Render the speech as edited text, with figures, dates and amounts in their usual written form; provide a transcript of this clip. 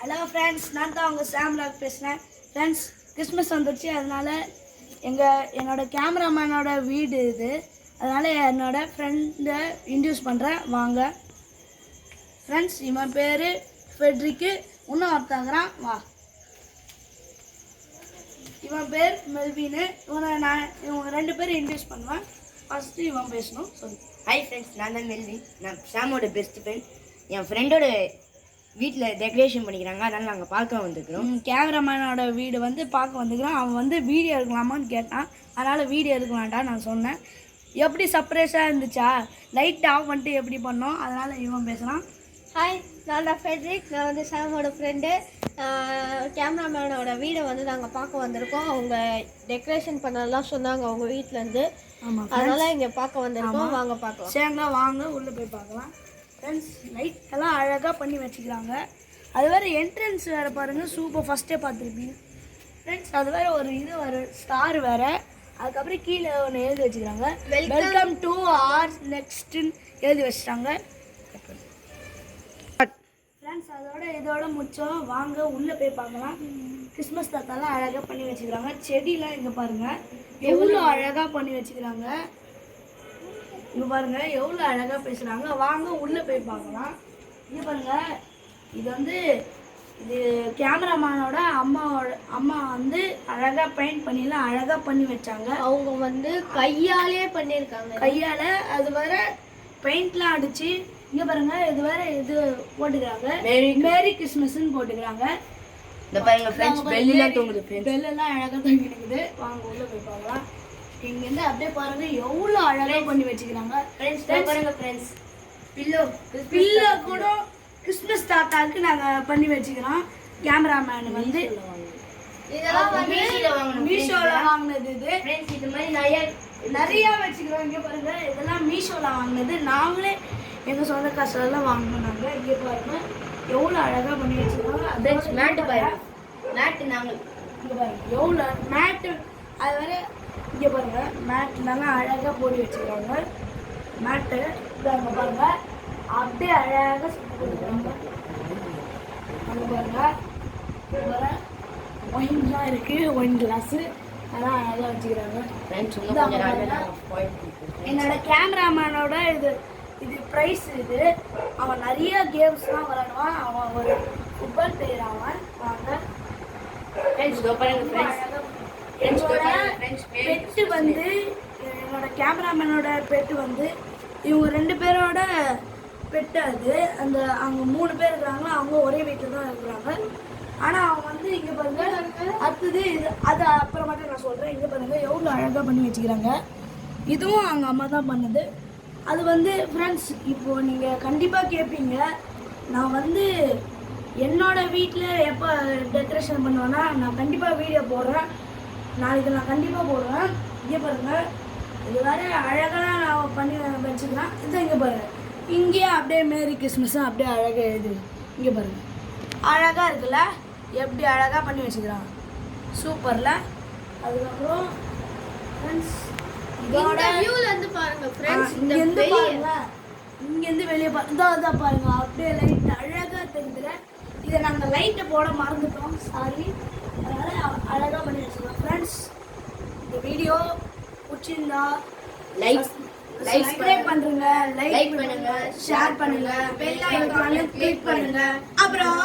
Hello friends, நான் தான் உங்கள் சாம்ராக் பேசுகிறேன். ஃப்ரெண்ட்ஸ், கிறிஸ்மஸ் வந்துடுச்சு. அதனால் என்னோட கேமராமேனோட வீடு இது. அதனால் என்னோடய ஃப்ரெண்டை இன்ட்ரடியூஸ் பண்ணுறேன், வாங்க. ஃப்ரெண்ட்ஸ், இவன் பேர் ஃபெட்ரிக்கு. இன்னும் ஒருத்தங்கிறான், வா. இவன் பேர் மெல்வின்னு. இவங்க ரெண்டு பேரும் இன்ட்ரடியூஸ் பண்ணுவேன். ஃபஸ்ட்டு இவன் பேசணும், சொல்லு. ஹாய் ஃப்ரெண்ட்ஸ், நான் தான் மெல்வின். நான் சாமோட பெஸ்ட் ஃப்ரெண்ட். என் ஃப்ரெண்டோட வீட்டில் டெக்கரேஷன் பண்ணிக்கிறாங்க, அதனால் நாங்கள் பார்க்க வந்துருக்கிறோம். கேமராமேனோட வீடு பார்க்க வந்துக்கிறோம். அவன் வீடியோ எடுக்கலாமான்னு கேட்டான். அதனால் வீடியோ எடுக்கலான்டா நான் சொன்னேன். எப்படி சர்ப்ரைஸாக இருந்துச்சா? லைட் ஆஃப் பண்ணிட்டு எப்படி பண்ணோம், அதனால் இவன் பேசுகிறான். ஹாய், நான் தான் ஃபெட்ரிக். நான் சாமோட ஃப்ரெண்டு. கேமராமேனோட வீடை நாங்கள் பார்க்க வந்திருக்கோம். அவங்க டெக்கரேஷன் பண்ணலாம் சொன்னாங்க அவங்க வீட்டிலேருந்து. ஆமாம், அதனால் இங்கே பார்க்க வந்திருக்கோம். வாங்க பார்க்கலாம். சரிங்க, வாங்க உள்ளே போய் பார்க்கலாம். ஃப்ரெண்ட்ஸ், லைட் எல்லாம் அழகாக பண்ணி வச்சுக்கிறாங்க. அது வேறு என்ட்ரன்ஸ் வேறு பாருங்கள், சூப்பர். ஃபஸ்ட்டே பார்த்துருப்பீங்க ஃப்ரெண்ட்ஸ். அது வேறு ஒரு ஸ்டார் வேறு. அதுக்கப்புறம் கீழே ஒன்று எழுதி வச்சுக்கிறாங்க, வெல்கம் டு ஆர் நெக்ஸ்ட்டுன்னு எழுதி வச்சுட்டாங்க. ஃப்ரெண்ட்ஸ், இதோட முடிச்சோம். வாங்க உள்ளே போய் பார்க்கலாம். கிறிஸ்மஸ் தாத்தாலாம் அழகாக பண்ணி வச்சுக்கிறாங்க. செடியெலாம் இங்கே பாருங்கள் எவ்வளோ அழகாக பண்ணி வச்சுக்கிறாங்க. இங்கே பாருங்கள் எவ்வளோ அழகாக பேசுகிறாங்க. வாங்க உள்ளே போய் பார்க்கலாம். இங்கே பாருங்கள், இது கேமராமேனோட அம்மா அழகாக பெயிண்ட் பண்ணிலாம் அழகாக பண்ணி வச்சாங்க. அவங்க கையாலே பண்ணியிருக்காங்க. கையால் அது வேற பெயிண்ட்லாம் அடிச்சு. இங்கே பாருங்க, இது வேற இது போட்டுக்கிறாங்க, மேரி கிறிஸ்மஸ்ன்னு போட்டுக்கிறாங்க. இந்த பாருங்க ஃப்ரெண்ட்ஸ், பெல்லாம் தொங்குது. பெல்லாம் அழகாக தொங்கி நிற்குது. வாங்க உள்ளே போய் பார்க்கலாம். இங்கேருந்து அப்படியே பாருங்க எவ்வளோ அழகாக பண்ணி வச்சுக்கிறாங்க. பாருங்க ஃப்ரெண்ட்ஸ், பில்லோ கூட கிறிஸ்மஸ் தாத்தாவுக்கு நாங்கள் பண்ணி வச்சுக்கிறோம். கேமராமேன் இதெல்லாம் மீஷோவில் வாங்கினது. இது மாதிரி நிறையா வச்சுக்கிறோம். இங்கே பாருங்க, இதெல்லாம் மீஷோவில் வாங்கினது. நாங்களே எங்கள் சொந்த காசெல்லாம் வாங்கினாங்க. இங்கே பாருங்க எவ்வளோ அழகாக பண்ணி வச்சுக்கிறோம். மேட்டு பாருங்க, மேட்டு நாங்கள் இங்கே பாருங்க எவ்வளோ மேட்டு. அது வேறு இங்கே பாருங்க, மேட்லாம் அழகாக போட்டு வச்சுக்கிறாங்க. மேட்டு இங்கே பாருங்க அப்படியே அழகாக சுற்றி போட்டுக்கிறாங்க. அங்கே பாருங்க ஒயின்லாம் இருக்குது, ஒயின் கிளாஸு அதெல்லாம் அழகாக வச்சுக்கிறாங்க. என்னோட கேமராமேனோட இது ப்ரைஸ். அவன் நிறைய கேம்ஸ்லாம் விளையாடுவான். அவன் ஒரு ஃபுட்பால் பிளேயர். அவன் வாங்க பெட்டு என்னோட கேமராமேனோட பெட்டு இவங்க ரெண்டு பேரோட பெட்டு. அது அவங்க 3 பேர் இருக்கிறாங்க. அவங்க ஒரே வீட்டில் தான் இருக்கிறாங்க. ஆனால் அவங்க இங்கே பாருங்க, அடுத்தது அது அப்புறமாட்ட நான் சொல்கிறேன். இங்கே பாருங்க எவ்வளோ அழகாக பண்ணி வச்சுக்கிறாங்க. இதுவும் அவங்க அம்மா தான் பண்ணது. அது ஃப்ரெண்ட்ஸ், இப்போது நீங்கள் கண்டிப்பாக கேட்பீங்க, நான் என்னோட வீட்டில் எப்போ டெக்கரேஷன் பண்ணுவேன்னா நான் கண்டிப்பாக வீடியோ போடுறேன். நாளைக்கு நான் கண்டிப்பாக போடுவேன். இங்கே பாருங்கள், இது வேறு அழகாக நான் பண்ணி வச்சுக்கிறேன். இது இங்கே பாருங்கள், இங்கேயே அப்படியே மேரி கிறிஸ்மஸும் அப்படியே அழகாக எழுது. இங்கே பாருங்கள் அழகாக இருக்குல்ல, எப்படி அழகாக பண்ணி வச்சுக்கிறான். சூப்பரில். அதுக்கப்புறம் ஃப்ரெண்ட்ஸ், இங்கேருந்து வெளியே இதான் பாருங்க, அப்படியே லைட் அழகாக தெரிஞ்சுல. இதை நாங்கள் லைட்டை போட மறந்துட்டோம், சாரி. அதனால் அழகாக பண்ணி வச்சுக்கலாம். ஃப்ரெண்ட்ஸ், இந்த வீடியோ பிடிச்சிருந்தா சப்ஸ்கிரைப் பண்ணுங்க, லைக் பண்ணுங்க, ஷேர் பண்ணுங்க, பெல் ஐகானை கிளிக் பண்ணுங்க. அப்புறம்